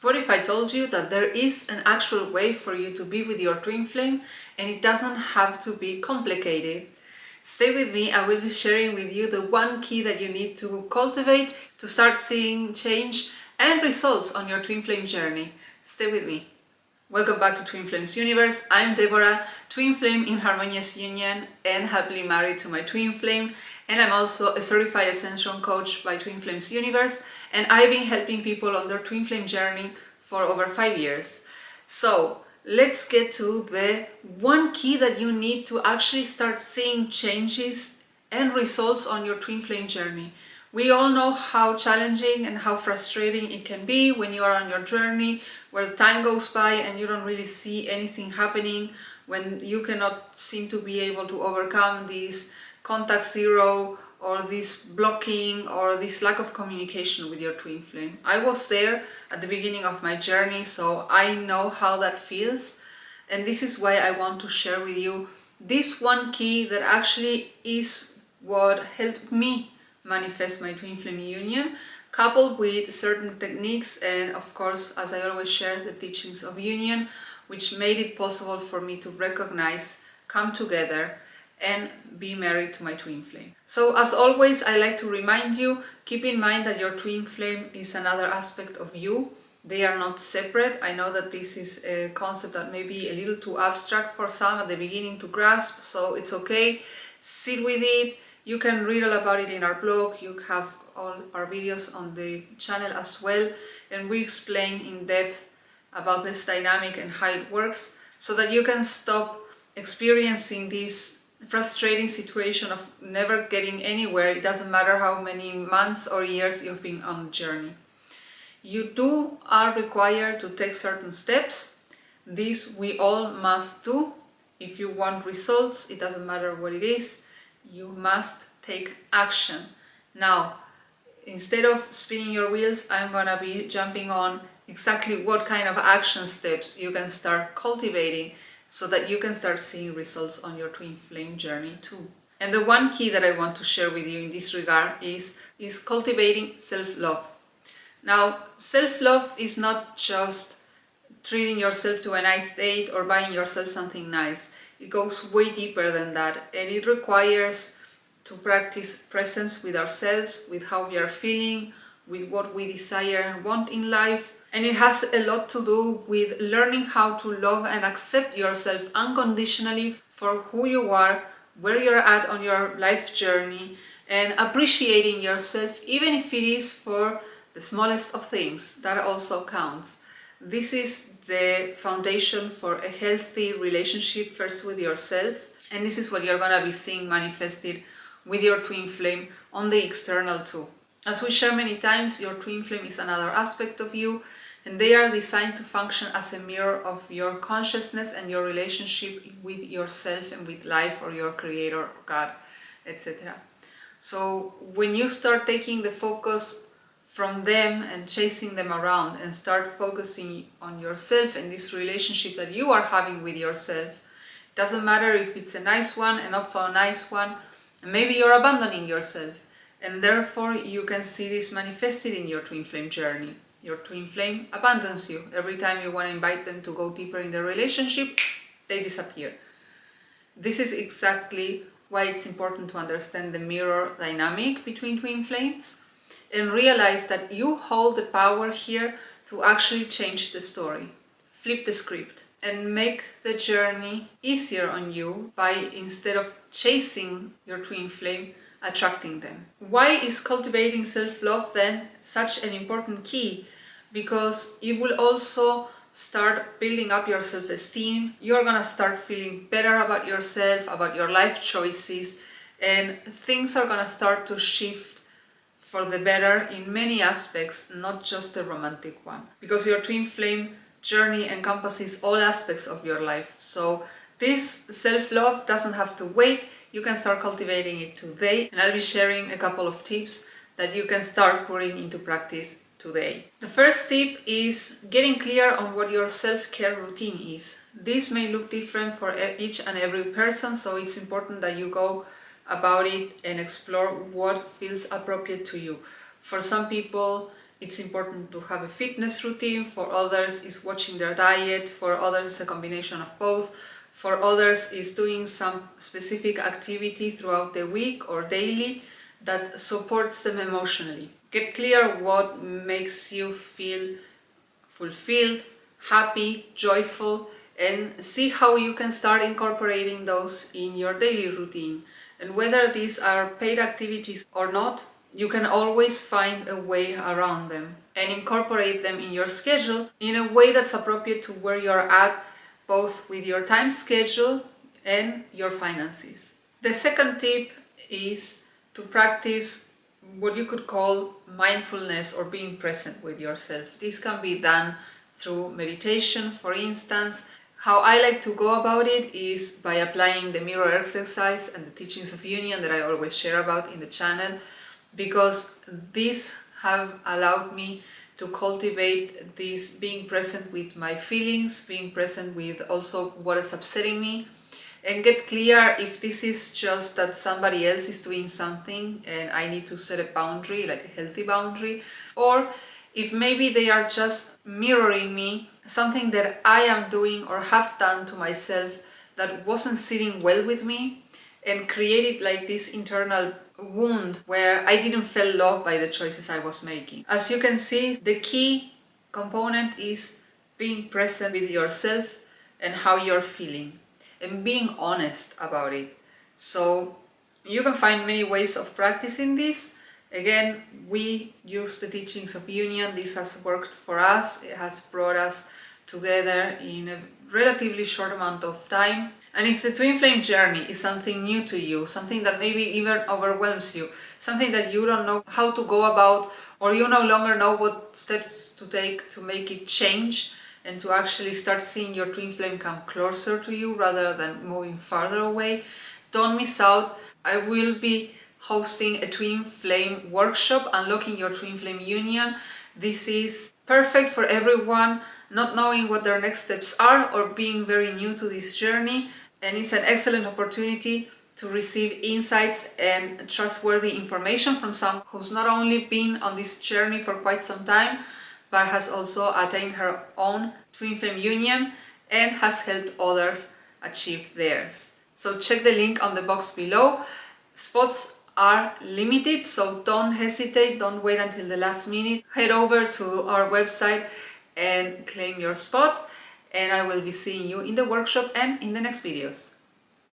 What if I told you that there is an actual way for you to be with your twin flame and it doesn't have to be complicated? Stay with me, I will be sharing with you the one key that you need to cultivate to start seeing change and results on your twin flame journey. Stay with me. Welcome back to Twin Flames Universe. I'm Deborah, twin flame in harmonious union and happily married to my twin flame. And I'm also a certified ascension coach by Twin Flames Universe. And I've been helping people on their twin flame journey for over 5 years. So let's get to the one key that you need to actually start seeing changes and results on your twin flame journey. We all know how challenging and how frustrating it can be when you are on your journey, where time goes by and you don't really see anything happening, when you cannot seem to be able to overcome this contact zero or this blocking or this lack of communication with your twin flame. I was there at the beginning of my journey, so I know how that feels, and this is why I want to share with you this one key that actually is what helped me manifest my twin flame union, coupled with certain techniques and of course, as I always share, the teachings of union, which made it possible for me to recognize, come together and be married to my twin flame. So as always, I like to remind you, keep in mind that your twin flame is another aspect of you. They are not separate. I know that this is a concept that may be a little too abstract for some at the beginning to grasp, so it's okay. Sit with it. You can read all about it in our blog. You have all our videos on the channel as well, and we explain in depth about this dynamic and how it works, so that you can stop experiencing this frustrating situation of never getting anywhere. It doesn't matter how many months or years you've been on the journey. You are required to take certain steps. This we all must do. If you want results, it doesn't matter what it is, you must take action. Now, instead of spinning your wheels, I'm gonna be jumping on exactly what kind of action steps you can start cultivating so that you can start seeing results on your twin flame journey too. And the one key that I want to share with you in this regard is cultivating self-love. Now, self-love is not just treating yourself to a nice date or buying yourself something nice. It goes way deeper than that, and it requires to practice presence with ourselves, with how we are feeling, with what we desire and want in life. And it has a lot to do with learning how to love and accept yourself unconditionally for who you are, where you're at on your life journey, and appreciating yourself even if it is for the smallest of things. That also counts. This is the foundation for a healthy relationship first with yourself, and this is what you're gonna be seeing manifested with your twin flame on the external too. As we share many times, your twin flame is another aspect of you, and they are designed to function as a mirror of your consciousness and your relationship with yourself and with life or your creator, or God, etc. So when you start taking the focus from them and chasing them around and start focusing on yourself and this relationship that you are having with yourself, it doesn't matter if it's a nice one, a not so nice one, and maybe you're abandoning yourself, and therefore you can see this manifested in your twin flame journey. Your twin flame abandons you. Every time you want to invite them to go deeper in the relationship, they disappear. This is exactly why it's important to understand the mirror dynamic between twin flames and realize that you hold the power here to actually change the story, flip the script, and make the journey easier on you by, instead of chasing your twin flame, attracting them. Why is cultivating self-love then such an important key? Because you will also start building up your self-esteem. You're gonna start feeling better about yourself, about your life choices, and things are gonna start to shift for the better in many aspects, not just the romantic one. Because your twin flame journey encompasses all aspects of your life. So this self-love doesn't have to wait. You can start cultivating it today, and I'll be sharing a couple of tips that you can start putting into practice today. The first tip is getting clear on what your self-care routine is. This may look different for each and every person, so it's important that you go about it and explore what feels appropriate to you. For some people, it's important to have a fitness routine. For others, is watching their diet. For others, it's a combination of both. For others, is doing some specific activity throughout the week or daily that supports them emotionally. Get clear what makes you feel fulfilled, happy, joyful, and see how you can start incorporating those in your daily routine. And whether these are paid activities or not, you can always find a way around them and incorporate them in your schedule in a way that's appropriate to where you're at, both with your time schedule and your finances. The second tip is to practice what you could call mindfulness or being present with yourself. This can be done through meditation, for instance. How I like to go about it is by applying the mirror exercise and the teachings of union that I always share about in the channel, because these have allowed me to cultivate this being present with my feelings, being present with also what is upsetting me, and get clear if this is just that somebody else is doing something and I need to set a boundary, like a healthy boundary, or if maybe they are just mirroring me, something that I am doing or have done to myself that wasn't sitting well with me and created like this internal wound where I didn't feel loved by the choices I was making. As you can see, the key component is being present with yourself and how you're feeling, and being honest about it. So you can find many ways of practicing this. Again, we use the teachings of union. This has worked for us. It has brought us together in a relatively short amount of time. And if the twin flame journey is something new to you, something that maybe even overwhelms you, something that you don't know how to go about, or you no longer know what steps to take to make it change and to actually start seeing your twin flame come closer to you rather than moving farther away, don't miss out. I will be hosting a twin flame workshop, Unlocking Your Twin Flame Union. This is perfect for everyone not knowing what their next steps are or being very new to this journey, and it's an excellent opportunity to receive insights and trustworthy information from someone who's not only been on this journey for quite some time, but has also attained her own twin flame union and has helped others achieve theirs. So check the link on the box below. Spots are limited, so don't hesitate, don't wait until the last minute. Head over to our website and claim your spot, and I will be seeing you in the workshop and in the next videos.